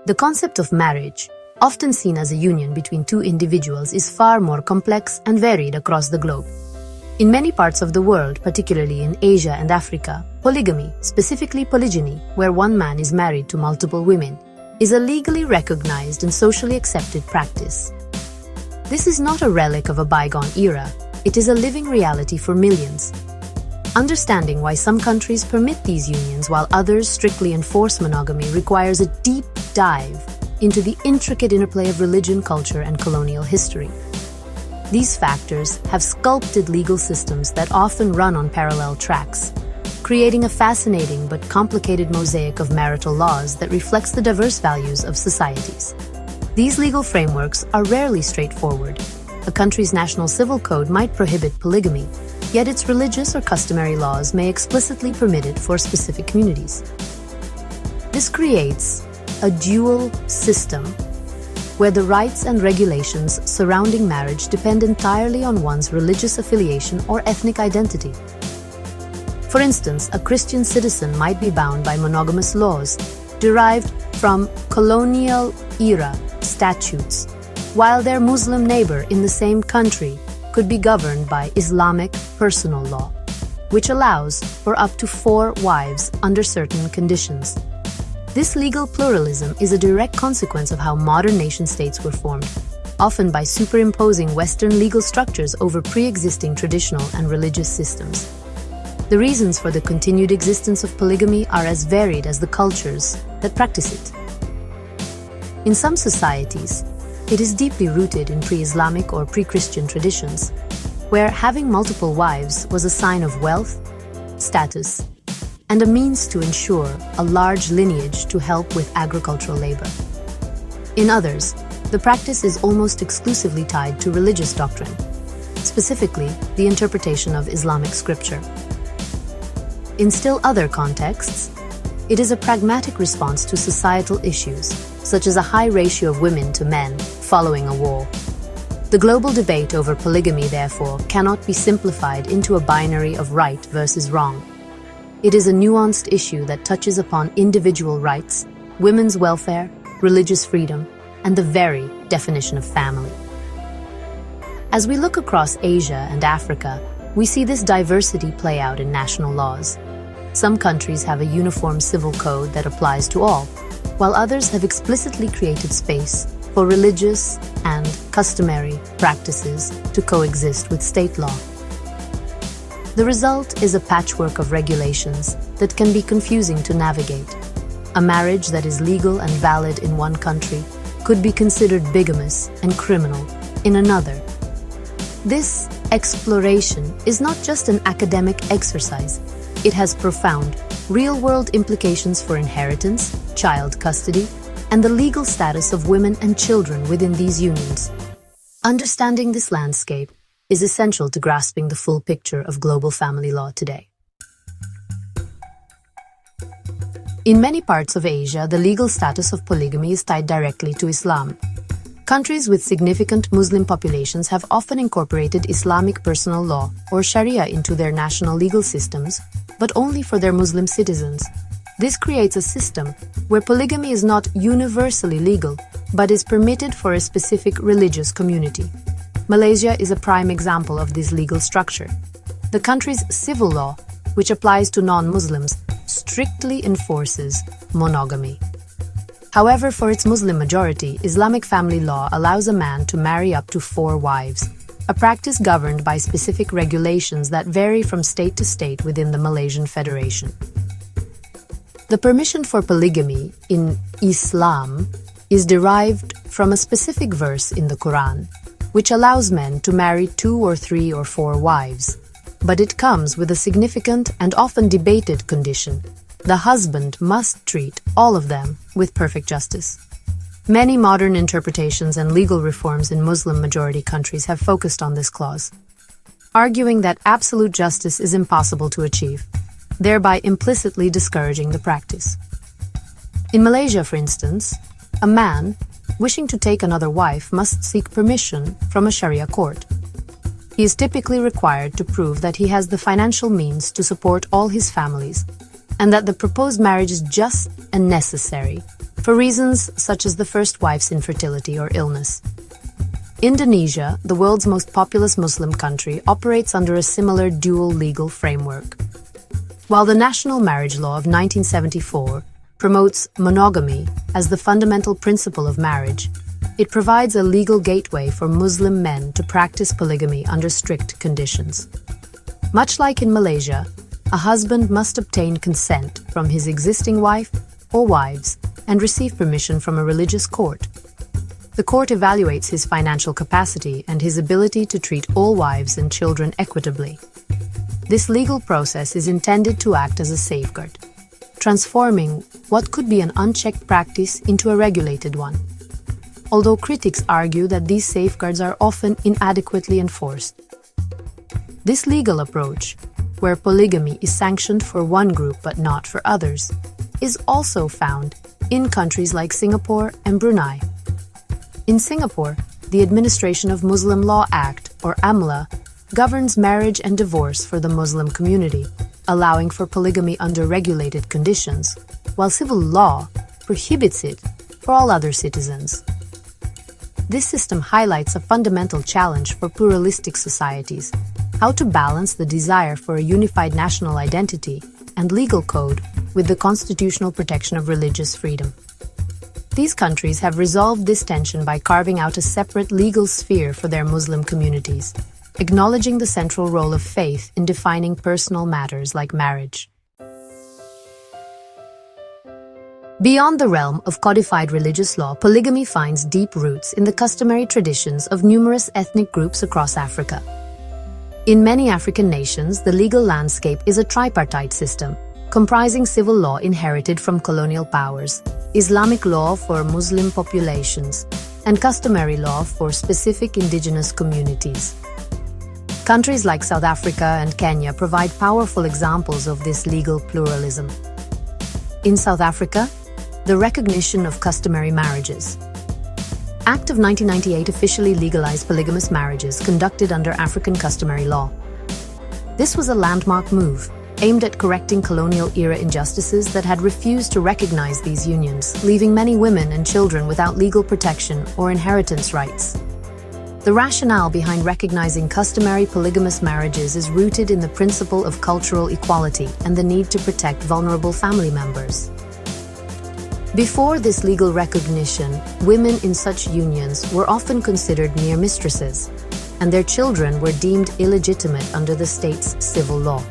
The concept of marriage, often seen as a union between two individuals, is far more complex and varied across the globe. In many parts of the world, particularly in Asia and Africa, polygamy, specifically polygyny, where one man is married to multiple women, is a legally recognized and socially accepted practice. This is not a relic of a bygone era, it is a living reality for millions. Understanding why some countries permit these unions while others strictly enforce monogamy requires a deep dive into the intricate interplay of religion, culture, and colonial history. These factors have sculpted legal systems that often run on parallel tracks, creating a fascinating but complicated mosaic of marital laws that reflects the diverse values of societies. These legal frameworks are rarely straightforward. A country's national civil code might prohibit polygamy, yet its religious or customary laws may explicitly permit it for specific communities. This creates a dual system where the rights and regulations surrounding marriage depend entirely on one's religious affiliation or ethnic identity. For instance, a Christian citizen might be bound by monogamous laws derived from colonial-era statutes, while their Muslim neighbor in the same country could be governed by Islamic personal law, which allows for up to 4 wives under certain conditions. This legal pluralism is a direct consequence of how modern nation-states were formed, often by superimposing Western legal structures over pre-existing traditional and religious systems. The reasons for the continued existence of polygamy are as varied as the cultures that practice it. In some societies, it is deeply rooted in pre-Islamic or pre-Christian traditions, where having multiple wives was a sign of wealth, status, and a means to ensure a large lineage to help with agricultural labor. In others, the practice is almost exclusively tied to religious doctrine, specifically the interpretation of Islamic scripture. In still other contexts, it is a pragmatic response to societal issues, such as a high ratio of women to men following a war. The global debate over polygamy, therefore, cannot be simplified into a binary of right versus wrong. It is a nuanced issue that touches upon individual rights, women's welfare, religious freedom, and the very definition of family. As we look across Asia and Africa, we see this diversity play out in national laws. Some countries have a uniform civil code that applies to all, while others have explicitly created space for religious and customary practices to coexist with state law. The result is a patchwork of regulations that can be confusing to navigate. A marriage that is legal and valid in one country could be considered bigamous and criminal in another. This exploration is not just an academic exercise. It has profound, real-world implications for inheritance, child custody, and the legal status of women and children within these unions. Understanding this landscape is essential to grasping the full picture of global family law today. In many parts of Asia, the legal status of polygamy is tied directly to Islam. Countries with significant Muslim populations have often incorporated Islamic personal law or Sharia into their national legal systems, but only for their Muslim citizens. This creates a system where polygamy is not universally legal, but is permitted for a specific religious community. Malaysia is a prime example of this legal structure. The country's civil law, which applies to non-Muslims, strictly enforces monogamy. However, for its Muslim majority, Islamic family law allows a man to marry up to 4 wives, a practice governed by specific regulations that vary from state to state within the Malaysian Federation. The permission for polygamy in Islam is derived from a specific verse in the Quran, which allows men to marry 2 or 3 or 4 wives. But it comes with a significant and often debated condition. The husband must treat all of them with perfect justice. Many modern interpretations and legal reforms in Muslim-majority countries have focused on this clause, arguing that absolute justice is impossible to achieve, thereby implicitly discouraging the practice. In Malaysia, for instance, a man wishing to take another wife must seek permission from a Sharia court. He is typically required to prove that he has the financial means to support all his families, and that the proposed marriage is just and necessary, for reasons such as the first wife's infertility or illness. Indonesia, the world's most populous Muslim country, operates under a similar dual legal framework. While the national marriage law of 1974 promotes monogamy as the fundamental principle of marriage, it provides a legal gateway for Muslim men to practice polygamy under strict conditions. Much like in Malaysia, a husband must obtain consent from his existing wife or wives and receive permission from a religious court. The court evaluates his financial capacity and his ability to treat all wives and children equitably. This legal process is intended to act as a safeguard, transforming what could be an unchecked practice into a regulated one. Although critics argue that these safeguards are often inadequately enforced. This legal approach, where polygamy is sanctioned for one group but not for others, is also found in countries like Singapore and Brunei. In Singapore, the Administration of Muslim Law Act, or AMLA, governs marriage and divorce for the Muslim community, allowing for polygamy under regulated conditions, while civil law prohibits it for all other citizens. This system highlights a fundamental challenge for pluralistic societies: how to balance the desire for a unified national identity and legal code with the constitutional protection of religious freedom. These countries have resolved this tension by carving out a separate legal sphere for their Muslim communities, acknowledging the central role of faith in defining personal matters like marriage. Beyond the realm of codified religious law, polygamy finds deep roots in the customary traditions of numerous ethnic groups across Africa. In many African nations, the legal landscape is a tripartite system, comprising civil law inherited from colonial powers, Islamic law for Muslim populations, and customary law for specific indigenous communities. Countries like South Africa and Kenya provide powerful examples of this legal pluralism. In South Africa, the recognition of customary marriages. Act of 1998 officially legalized polygamous marriages conducted under African customary law. This was a landmark move, aimed at correcting colonial-era injustices that had refused to recognize these unions, leaving many women and children without legal protection or inheritance rights. The rationale behind recognizing customary polygamous marriages is rooted in the principle of cultural equality and the need to protect vulnerable family members. Before this legal recognition, women in such unions were often considered mere mistresses, and their children were deemed illegitimate under the state's civil law.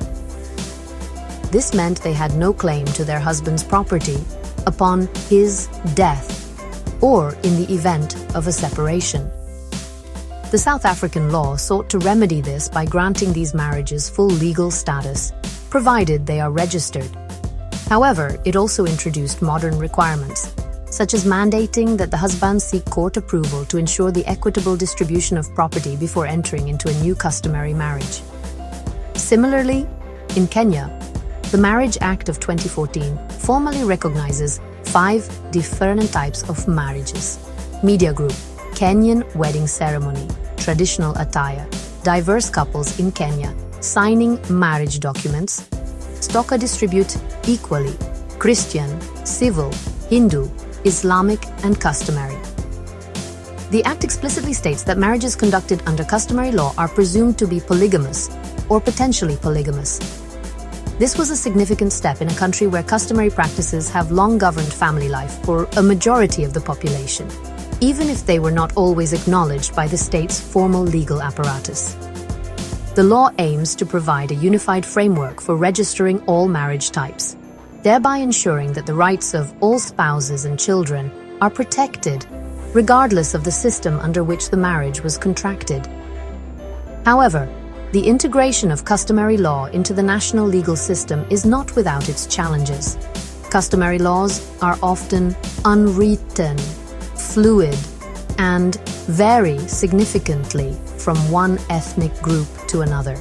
This meant they had no claim to their husband's property upon his death or in the event of a separation. The South African law sought to remedy this by granting these marriages full legal status, provided they are registered. However, it also introduced modern requirements, such as mandating that the husband seek court approval to ensure the equitable distribution of property before entering into a new customary marriage. Similarly, in Kenya, the Marriage Act of 2014 formally recognizes 5 different types of marriages: media group, Kenyan wedding ceremony, traditional attire, diverse couples in Kenya, signing marriage documents, stock distribute equally, Christian, civil, Hindu, Islamic, and customary. The Act explicitly states that marriages conducted under customary law are presumed to be polygamous or potentially polygamous. This was a significant step in a country where customary practices have long governed family life for a majority of the population, even if they were not always acknowledged by the state's formal legal apparatus. The law aims to provide a unified framework for registering all marriage types, thereby ensuring that the rights of all spouses and children are protected, regardless of the system under which the marriage was contracted. However, the integration of customary law into the national legal system is not without its challenges. Customary laws are often unwritten, fluid, and vary significantly from one ethnic group to another.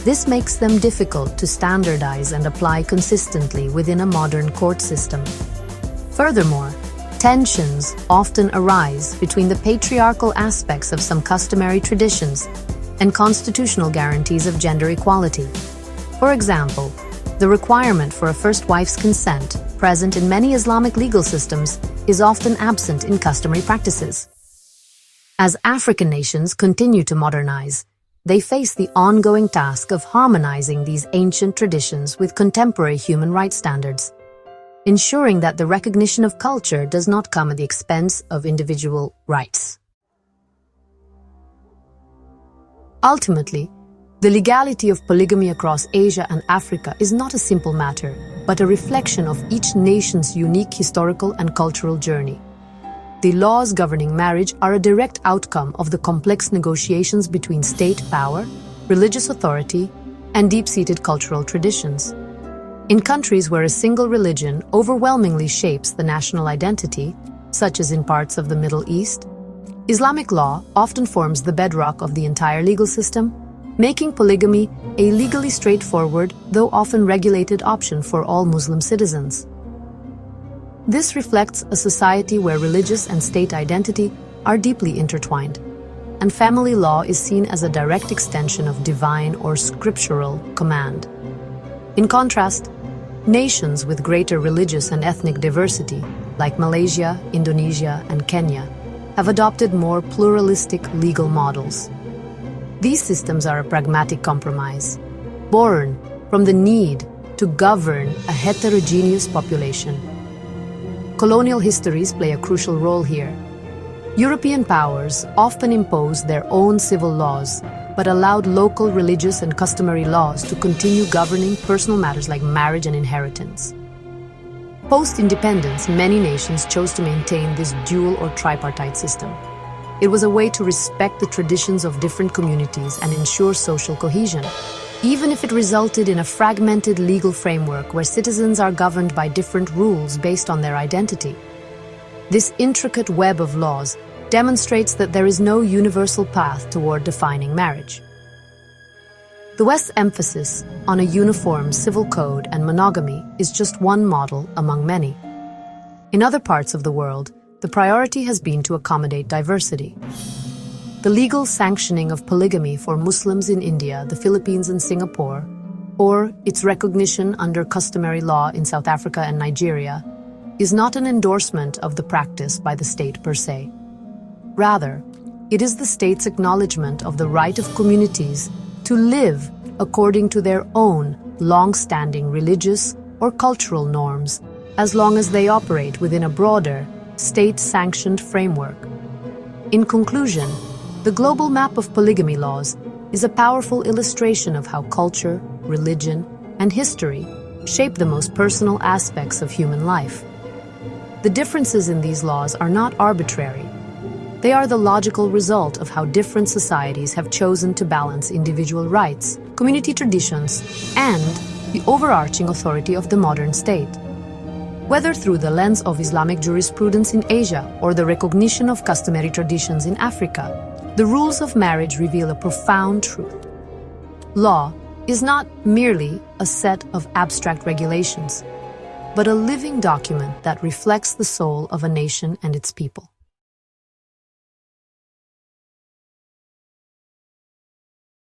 This makes them difficult to standardize and apply consistently within a modern court system. Furthermore, tensions often arise between the patriarchal aspects of some customary traditions and constitutional guarantees of gender equality. For example, the requirement for a first wife's consent present in many Islamic legal systems, is often absent in customary practices. As African nations continue to modernize, they face the ongoing task of harmonizing these ancient traditions with contemporary human rights standards, ensuring that the recognition of culture does not come at the expense of individual rights. Ultimately, the legality of polygamy across Asia and Africa is not a simple matter, but a reflection of each nation's unique historical and cultural journey. The laws governing marriage are a direct outcome of the complex negotiations between state power, religious authority, and deep-seated cultural traditions. In countries where a single religion overwhelmingly shapes the national identity, such as in parts of the Middle East, Islamic law often forms the bedrock of the entire legal system, making polygamy a legally straightforward, though often regulated option for all Muslim citizens. This reflects a society where religious and state identity are deeply intertwined, and family law is seen as a direct extension of divine or scriptural command. In contrast, nations with greater religious and ethnic diversity, like Malaysia, Indonesia, and Kenya, have adopted more pluralistic legal models. These systems are a pragmatic compromise, born from the need to govern a heterogeneous population. Colonial histories play a crucial role here. European powers often imposed their own civil laws, but allowed local religious and customary laws to continue governing personal matters like marriage and inheritance. Post-independence, many nations chose to maintain this dual or tripartite system. It was a way to respect the traditions of different communities and ensure social cohesion, even if it resulted in a fragmented legal framework where citizens are governed by different rules based on their identity. This intricate web of laws demonstrates that there is no universal path toward defining marriage. The West's emphasis on a uniform civil code and monogamy is just one model among many. In other parts of the world, the priority has been to accommodate diversity. The legal sanctioning of polygamy for Muslims in India, the Philippines, and Singapore, or its recognition under customary law in South Africa and Nigeria, is not an endorsement of the practice by the state per se. Rather, it is the state's acknowledgement of the right of communities to live according to their own long-standing religious or cultural norms, as long as they operate within a broader, state-sanctioned framework. In conclusion, the global map of polygamy laws is a powerful illustration of how culture, religion, and history shape the most personal aspects of human life. The differences in these laws are not arbitrary. They are the logical result of how different societies have chosen to balance individual rights, community traditions, and the overarching authority of the modern state. Whether through the lens of Islamic jurisprudence in Asia or the recognition of customary traditions in Africa, the rules of marriage reveal a profound truth. Law is not merely a set of abstract regulations, but a living document that reflects the soul of a nation and its people.